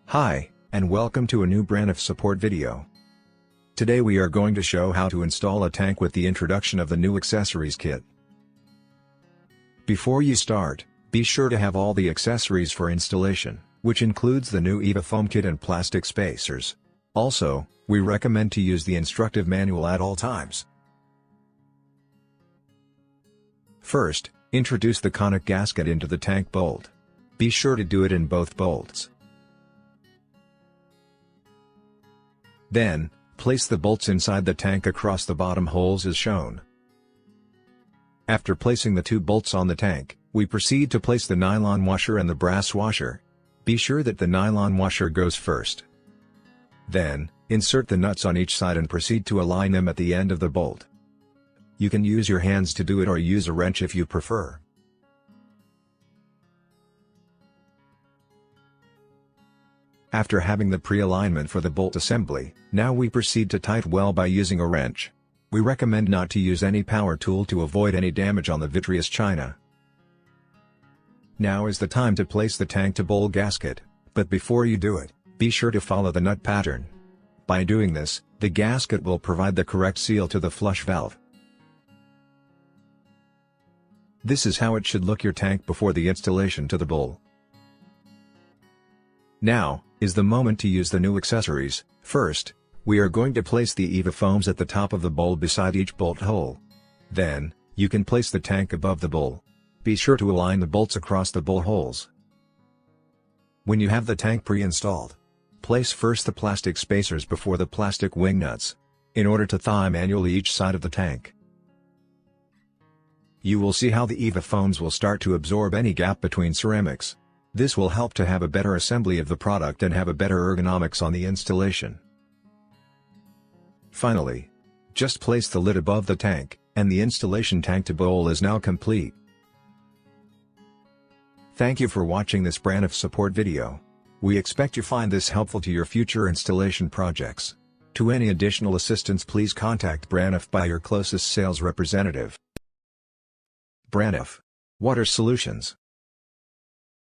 Hi, and welcome to a new Braniff support video. Today we are going to show how to install a tank with the introduction of the new accessories kit. Before you start, be sure to have all the accessories for installation, which includes the new EVA foam kit and plastic spacers. Also, we recommend to use the instructive manual at all times. First, introduce the conic gasket into the tank bolt. Be sure to do it in both bolts. Then, place the bolts inside the tank across the bottom holes as shown. After placing the two bolts on the tank, we proceed to place the nylon washer and the brass washer. Be sure that the nylon washer goes first. Then, insert the nuts on each side and proceed to align them at the end of the bolt. You can use your hands to do it or use a wrench if you prefer. After having the pre-alignment for the bolt assembly, now we proceed to tight weld by using a wrench. We recommend not to use any power tool to avoid any damage on the vitreous china. Now is the time to place the tank to bowl gasket, but before you do it, be sure to follow the nut pattern. By doing this, the gasket will provide the correct seal to the flush valve. This is how it should look your tank before the installation to the bowl. Now is the moment to use the new accessories. First, we are going to place the EVA foams at the top of the bowl beside each bolt hole. Then, you can place the tank above the bowl. Be sure to align the bolts across the bowl holes. When you have the tank pre-installed, place first the plastic spacers before the plastic wing nuts, in order to thaw manually each side of the tank. You will see how the EVA foams will start to absorb any gap between ceramics. This will help to have a better assembly of the product and have a better ergonomics on the installation. Finally, just place the lid above the tank, and the installation tank to bowl is now complete. Thank you for watching this Braniff support video. We expect you find this helpful to your future installation projects. To any additional assistance, please contact Braniff by your closest sales representative. Braniff Water Solutions.